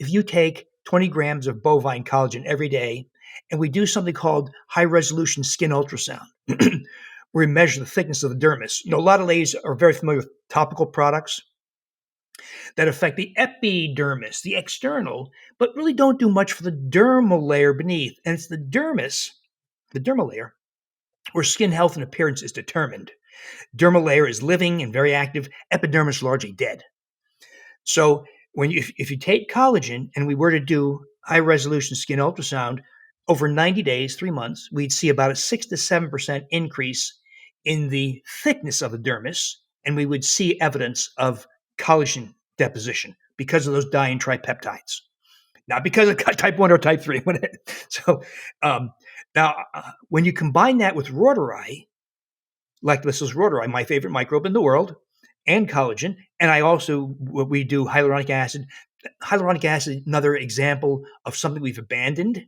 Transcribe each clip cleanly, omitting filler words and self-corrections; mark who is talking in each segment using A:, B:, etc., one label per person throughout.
A: if you take 20 grams of bovine collagen every day, and we do something called high resolution skin ultrasound, where we measure the thickness of the dermis. A lot of ladies are very familiar with topical products that affect the epidermis, the external, but really don't do much for the dermal layer beneath. And it's the dermis, the dermal layer, where skin health and appearance is determined. Dermal layer is living and very active, epidermis largely dead. So if you take collagen and we were to do high resolution skin ultrasound over 90 days, 3 months, we'd see about a 6 to 7% increase in the thickness of the dermis, and we would see evidence of collagen deposition because of those dying tripeptides, not because of type 1 or type 3. So now, when you combine that with rotari, Lactobacillus rotari, my favorite microbe in the world, and collagen, and we do hyaluronic acid. Hyaluronic acid, another example of something we've abandoned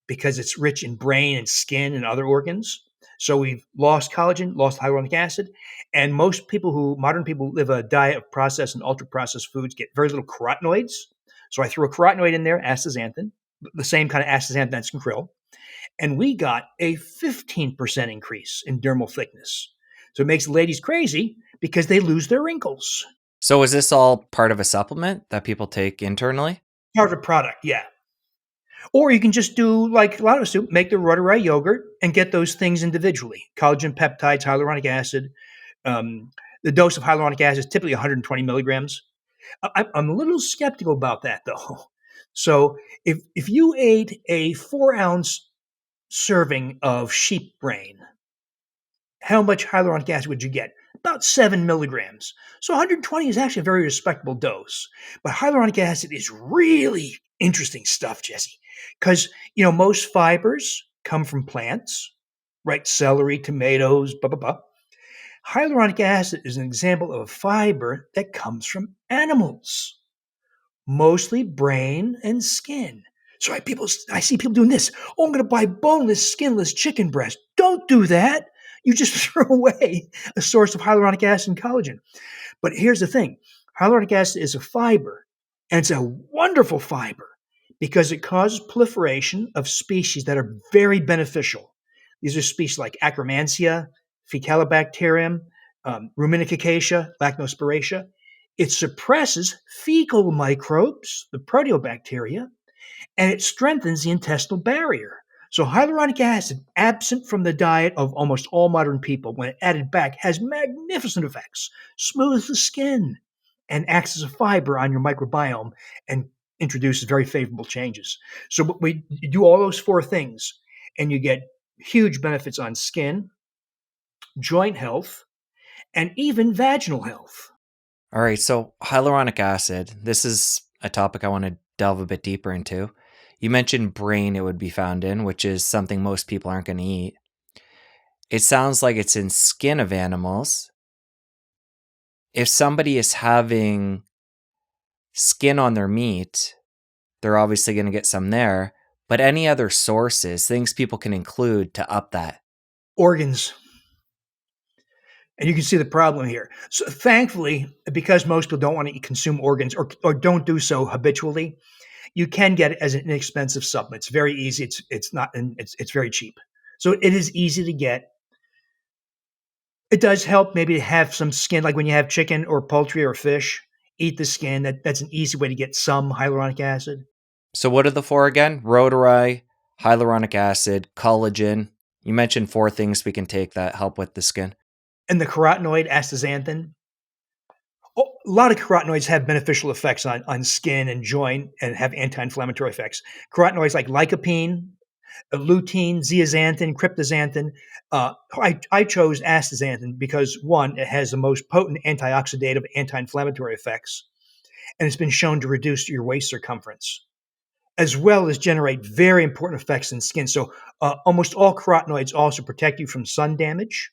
A: because it's rich in brain and skin and other organs. So we've lost collagen, lost hyaluronic acid, and modern people live a diet of processed and ultra-processed foods, get very little carotenoids. So I threw a carotenoid in there, astaxanthin, the same kind of astaxanthin that's in krill, and we got a 15% increase in dermal thickness. So it makes ladies crazy because they lose their wrinkles.
B: So is this all part of a supplement that people take internally?
A: Part of a product, yeah. Or you can just do like a lot of us do, make the rotary yogurt and get those things individually. Collagen, peptides, hyaluronic acid. The dose of hyaluronic acid is typically 120 milligrams. I'm a little skeptical about that, though. So if you ate a 4-ounce serving of sheep brain, how much hyaluronic acid would you get? About 7 milligrams. So 120 is actually a very respectable dose. But hyaluronic acid is really interesting stuff, Jesse, because most fibers come from plants, right? Celery, tomatoes, blah, blah, blah. Hyaluronic acid is an example of a fiber that comes from animals, mostly brain and skin. So I see people doing this. Oh, I'm going to buy boneless, skinless chicken breast. Don't do that. You just throw away a source of hyaluronic acid and collagen. But here's the thing. Hyaluronic acid is a fiber, and it's a wonderful fiber because it causes proliferation of species that are very beneficial. These are species like Akkermansia, Faecalibacterium, Ruminicacea, Lactospiraceae. It suppresses fecal microbes, the proteobacteria, and it strengthens the intestinal barrier. So hyaluronic acid, absent from the diet of almost all modern people, when added back, has magnificent effects. Smooths the skin and acts as a fiber on your microbiome and introduces very favorable changes. So you do all those 4 things, and you get huge benefits on skin, joint health, and even vaginal health.
B: All right, so hyaluronic acid, this is a topic I want to delve a bit deeper into. You mentioned brain it would be found in, which is something most people aren't going to eat. It sounds like it's in skin of animals. If somebody is having skin on their meat, they're obviously going to get some there. But any other sources, things people can include to up that?
A: Organs. And you can see the problem here. So thankfully, because most people don't want to consume organs or don't do so habitually, you can get it as an inexpensive supplement. It's very easy. It's very cheap. So it is easy to get. It does help maybe to have some skin, like when you have chicken or poultry or fish, eat the skin. That's an easy way to get some hyaluronic acid.
B: So what are the 4 again? Rotari, hyaluronic acid, collagen. You mentioned 4 things we can take that help with the skin.
A: And the carotenoid, astaxanthin. A lot of carotenoids have beneficial effects on skin and joint and have anti-inflammatory effects. Carotenoids like lycopene, lutein, zeaxanthin, cryptoxanthin. I chose astaxanthin because, one, it has the most potent antioxidative, anti-inflammatory effects, and it's been shown to reduce your waist circumference, as well as generate very important effects in skin. So almost all carotenoids also protect you from sun damage,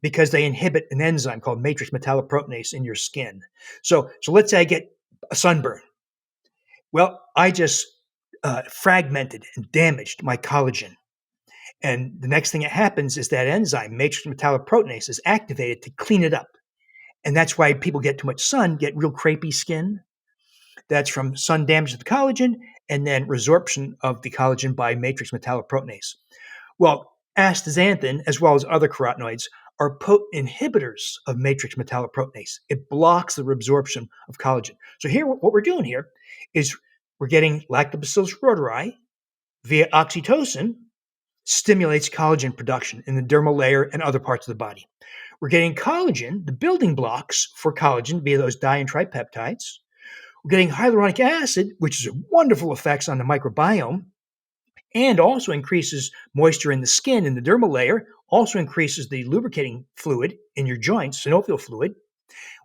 A: because they inhibit an enzyme called matrix metalloproteinase in your skin. So let's say I get a sunburn. Well, I just fragmented and damaged my collagen. And the next thing that happens is that enzyme, matrix metalloproteinase, is activated to clean it up. And that's why people get too much sun, get real crepey skin. That's from sun damage to the collagen and then resorption of the collagen by matrix metalloproteinase. Well, astaxanthin, as well as other carotenoids, are potent inhibitors of matrix metalloproteinase. It blocks the reabsorption of collagen. So here, what we're doing here is we're getting Lactobacillus rhodori via oxytocin, stimulates collagen production in the dermal layer and other parts of the body. We're getting collagen, the building blocks for collagen via those di and tripeptides. We're getting hyaluronic acid, which is wonderful effects on the microbiome and also increases moisture in the skin in the dermal layer, also increases the lubricating fluid in your joints, synovial fluid.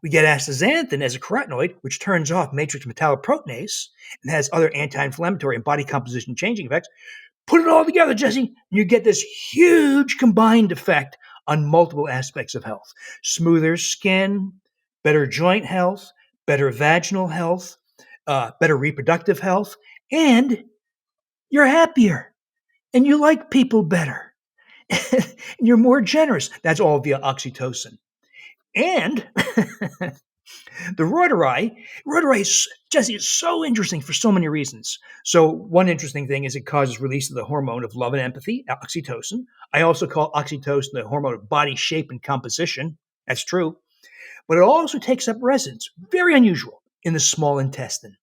A: We get astaxanthin as a carotenoid, which turns off matrix metalloproteinase and has other anti-inflammatory and body composition changing effects. Put it all together, Jesse, and you get this huge combined effect on multiple aspects of health. Smoother skin, better joint health, better vaginal health, better reproductive health, and you're happier and you like people better. And you're more generous. That's all via oxytocin. And the rhodori is, Jesse, is so interesting for so many reasons. So one interesting thing is it causes release of the hormone of love and empathy, oxytocin. I also call oxytocin the hormone of body shape and composition. That's true. But it also takes up residence, very unusual, in the small intestine.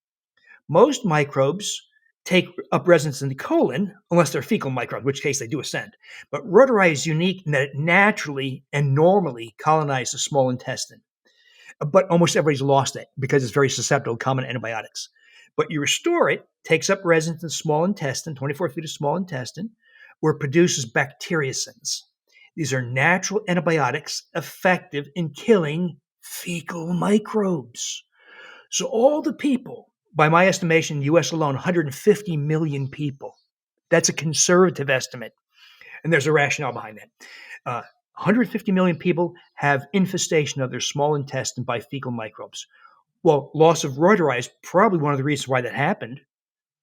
A: Most microbes take up residence in the colon, unless they're fecal microbes, in which case they do ascend. But rhodori is unique in that it naturally and normally colonizes the small intestine. But almost everybody's lost it because it's very susceptible to common antibiotics. But you restore it, takes up residence in the small intestine, 24 feet of small intestine, where it produces bacteriocins. These are natural antibiotics effective in killing fecal microbes. So all the people, by my estimation, in the US alone, 150 million people. That's a conservative estimate. And there's a rationale behind that. 150 million people have infestation of their small intestine by fecal microbes. Well, loss of rhodori is probably one of the reasons why that happened.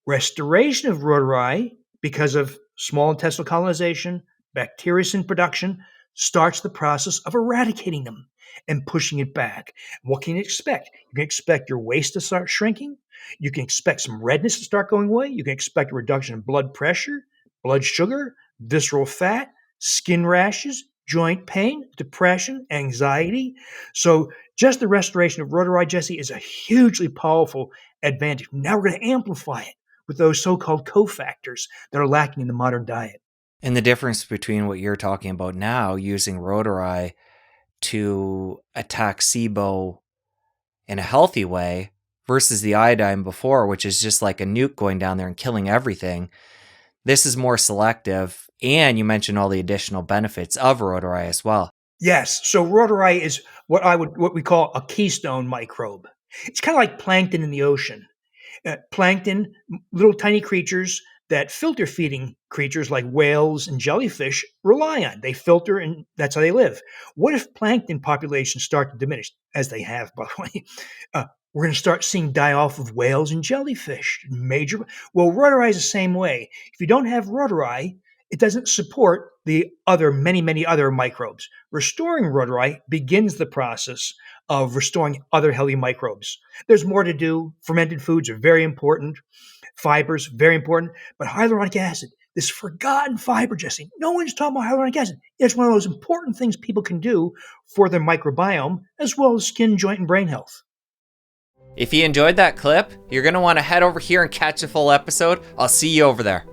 A: Restoration of rhodori because of small intestinal colonization, bacteriocin production, starts the process of eradicating them and pushing it back. What can you expect? You can expect your waist to start shrinking. You can expect some redness to start going away. You can expect a reduction in blood pressure, blood sugar, visceral fat, skin rashes, joint pain, depression, anxiety. So just the restoration of rhodori, Jesse, is a hugely powerful advantage. Now we're going to amplify it with those so-called cofactors that are lacking in the modern diet.
B: And the difference between what you're talking about now, using rhodori to attack SIBO in a healthy way, versus the iodine before, which is just like a nuke going down there and killing everything. This is more selective, and you mentioned all the additional benefits of rhodori as well.
A: Yes, so rhodori is what we call a keystone microbe. It's kind of like plankton in the ocean. Plankton, little tiny creatures that filter feeding creatures like whales and jellyfish rely on. They filter and that's how they live. What if plankton populations start to diminish, as they have, by the way? We're going to start seeing die off of whales and jellyfish. Well, rhodori is the same way. If you don't have rhodori, it doesn't support the other many other microbes. Restoring rhodori begins the process of restoring other healthy microbes. There's more to do. Fermented foods are very important. Fibers, very important. But hyaluronic acid, this forgotten fiber, Jesse, no one's talking about hyaluronic acid. It's one of those important things people can do for their microbiome, as well as skin, joint, and brain health.
B: If you enjoyed that clip, you're going to want to head over here and catch the full episode. I'll see you over there.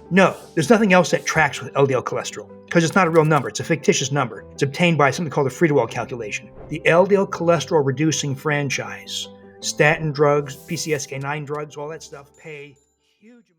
A: No, there's nothing else that tracks with LDL cholesterol because it's not a real number. It's a fictitious number. It's obtained by something called the Friedewald calculation. The LDL cholesterol reducing franchise, statin drugs, PCSK9 drugs, all that stuff pay huge amounts.